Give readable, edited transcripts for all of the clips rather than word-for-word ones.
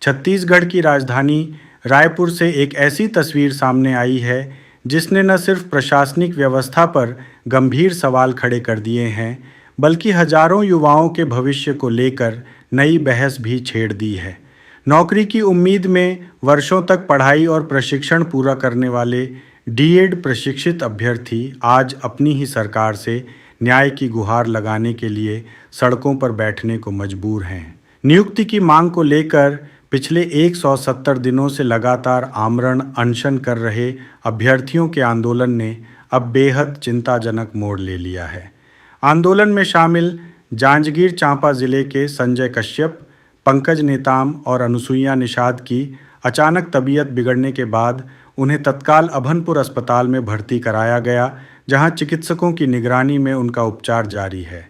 छत्तीसगढ़ की राजधानी रायपुर से एक ऐसी तस्वीर सामने आई है जिसने न सिर्फ प्रशासनिक व्यवस्था पर गंभीर सवाल खड़े कर दिए हैं, बल्कि हजारों युवाओं के भविष्य को लेकर नई बहस भी छेड़ दी है। नौकरी की उम्मीद में वर्षों तक पढ़ाई और प्रशिक्षण पूरा करने वाले डीएड प्रशिक्षित अभ्यर्थी आज अपनी ही सरकार से न्याय की गुहार लगाने के लिए सड़कों पर बैठने को मजबूर हैं। नियुक्ति की मांग को लेकर पिछले 170 दिनों से लगातार आमरण अनशन कर रहे अभ्यर्थियों के आंदोलन ने अब बेहद चिंताजनक मोड़ ले लिया है। आंदोलन में शामिल जांजगीर चांपा जिले के संजय कश्यप, पंकज नेताम और अनुसुईया निषाद की अचानक तबीयत बिगड़ने के बाद उन्हें तत्काल अभनपुर अस्पताल में भर्ती कराया गया, जहां चिकित्सकों की निगरानी में उनका उपचार जारी है।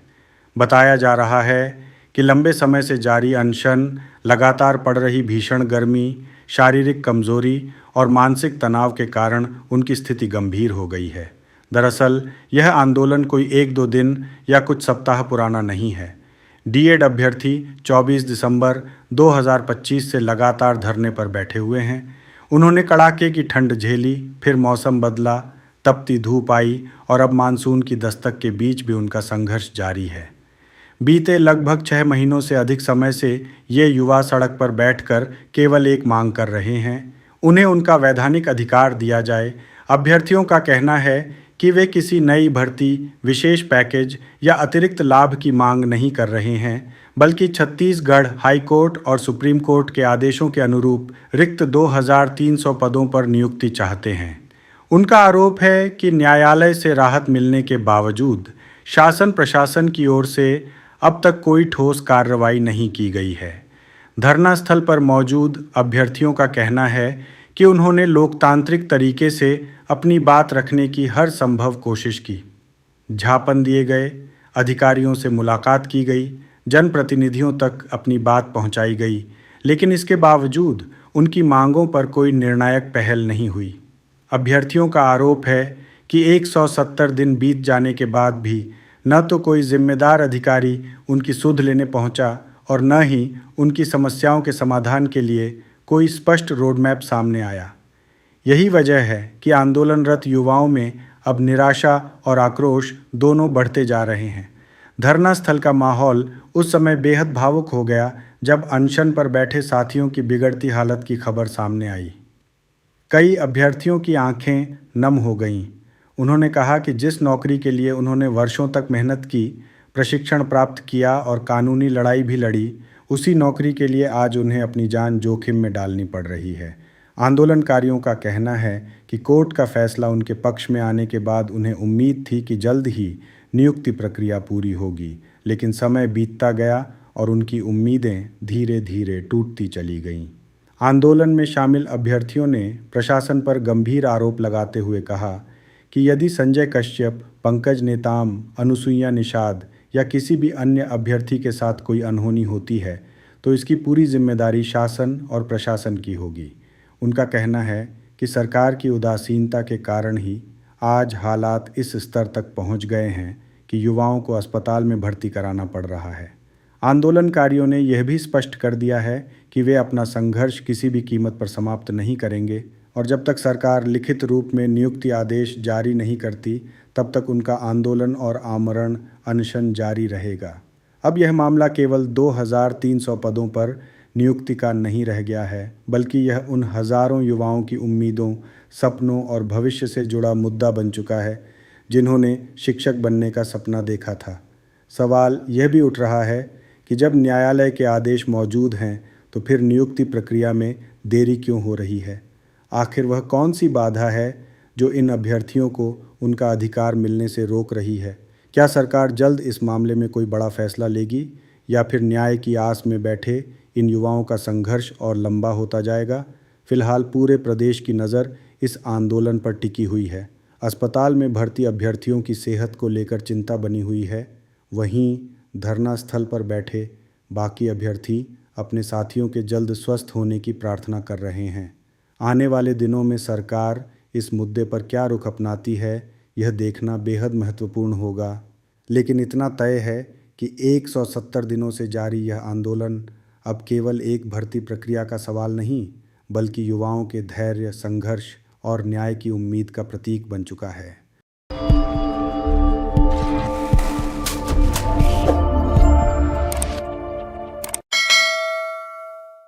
बताया जा रहा है कि लंबे समय से जारी अनशन, लगातार पड़ रही भीषण गर्मी, शारीरिक कमजोरी और मानसिक तनाव के कारण उनकी स्थिति गंभीर हो गई है। दरअसल यह आंदोलन कोई 1-2 दिन या कुछ सप्ताह पुराना नहीं है। डीएड अभ्यर्थी 24 दिसंबर 2025 से लगातार धरने पर बैठे हुए हैं। उन्होंने कड़ाके की ठंड झेली, फिर मौसम बदला, तपती धूप आई और अब मानसून की दस्तक के बीच भी उनका संघर्ष जारी है। बीते लगभग 6 महीनों से अधिक समय से ये युवा सड़क पर बैठकर केवल एक मांग कर रहे हैं, उन्हें उनका वैधानिक अधिकार दिया जाए। अभ्यर्थियों का कहना है कि वे किसी नई भर्ती, विशेष पैकेज या अतिरिक्त लाभ की मांग नहीं कर रहे हैं, बल्कि छत्तीसगढ़ हाई कोर्ट और सुप्रीम कोर्ट के आदेशों के अनुरूप रिक्त 2300 पदों पर नियुक्ति चाहते हैं। उनका आरोप है कि न्यायालय से राहत मिलने के बावजूद शासन प्रशासन की ओर से अब तक कोई ठोस कार्रवाई नहीं की गई है। धरना स्थल पर मौजूद अभ्यर्थियों का कहना है कि उन्होंने लोकतांत्रिक तरीके से अपनी बात रखने की हर संभव कोशिश की। ज्ञापन दिए गए, अधिकारियों से मुलाकात की गई, जनप्रतिनिधियों तक अपनी बात पहुंचाई गई, लेकिन इसके बावजूद उनकी मांगों पर कोई निर्णायक पहल नहीं हुई। अभ्यर्थियों का आरोप है कि 170 दिन बीत जाने के बाद भी न तो कोई जिम्मेदार अधिकारी उनकी सुध लेने पहुंचा और न ही उनकी समस्याओं के समाधान के लिए कोई स्पष्ट रोडमैप सामने आया। यही वजह है कि आंदोलनरत युवाओं में अब निराशा और आक्रोश दोनों बढ़ते जा रहे हैं। धरना स्थल का माहौल उस समय बेहद भावुक हो गया जब अनशन पर बैठे साथियों की बिगड़ती हालत की खबर सामने आई। कई अभ्यर्थियों की आंखें नम हो गईं। उन्होंने कहा कि जिस नौकरी के लिए उन्होंने वर्षों तक मेहनत की, प्रशिक्षण प्राप्त किया और कानूनी लड़ाई भी लड़ी, उसी नौकरी के लिए आज उन्हें अपनी जान जोखिम में डालनी पड़ रही है। आंदोलनकारियों का कहना है कि कोर्ट का फैसला उनके पक्ष में आने के बाद उन्हें उम्मीद थी कि जल्द ही नियुक्ति प्रक्रिया पूरी होगी, लेकिन समय बीतता गया और उनकी उम्मीदें धीरे धीरे टूटती चली गईं। आंदोलन में शामिल अभ्यर्थियों ने प्रशासन पर गंभीर आरोप लगाते हुए कहा कि यदि संजय कश्यप, पंकज नेताम, अनुसुईया निषाद या किसी भी अन्य अभ्यर्थी के साथ कोई अनहोनी होती है तो इसकी पूरी जिम्मेदारी शासन और प्रशासन की होगी। उनका कहना है कि सरकार की उदासीनता के कारण ही आज हालात इस स्तर तक पहुंच गए हैं कि युवाओं को अस्पताल में भर्ती कराना पड़ रहा है। आंदोलनकारियों ने यह भी स्पष्ट कर दिया है कि वे अपना संघर्ष किसी भी कीमत पर समाप्त नहीं करेंगे और जब तक सरकार लिखित रूप में नियुक्ति आदेश जारी नहीं करती, तब तक उनका आंदोलन और आमरण अनशन जारी रहेगा। अब यह मामला केवल 2300 पदों पर नियुक्ति का नहीं रह गया है, बल्कि यह उन हज़ारों युवाओं की उम्मीदों, सपनों और भविष्य से जुड़ा मुद्दा बन चुका है जिन्होंने शिक्षक बनने का सपना देखा था। सवाल यह भी उठ रहा है कि जब न्यायालय के आदेश मौजूद हैं तो फिर नियुक्ति प्रक्रिया में देरी क्यों हो रही है? आखिर वह कौन सी बाधा है जो इन अभ्यर्थियों को उनका अधिकार मिलने से रोक रही है? क्या सरकार जल्द इस मामले में कोई बड़ा फैसला लेगी या फिर न्याय की आस में बैठे इन युवाओं का संघर्ष और लंबा होता जाएगा? फिलहाल पूरे प्रदेश की नज़र इस आंदोलन पर टिकी हुई है। अस्पताल में भर्ती अभ्यर्थियों की सेहत को लेकर चिंता बनी हुई है। वहीं धरना स्थल पर बैठे बाकी अभ्यर्थी अपने साथियों के जल्द स्वस्थ होने की प्रार्थना कर रहे हैं। आने वाले दिनों में सरकार इस मुद्दे पर क्या रुख अपनाती है, यह देखना बेहद महत्वपूर्ण होगा। लेकिन इतना तय है कि 170 दिनों से जारी यह आंदोलन अब केवल एक भर्ती प्रक्रिया का सवाल नहीं, बल्कि युवाओं के धैर्य, संघर्ष और न्याय की उम्मीद का प्रतीक बन चुका है।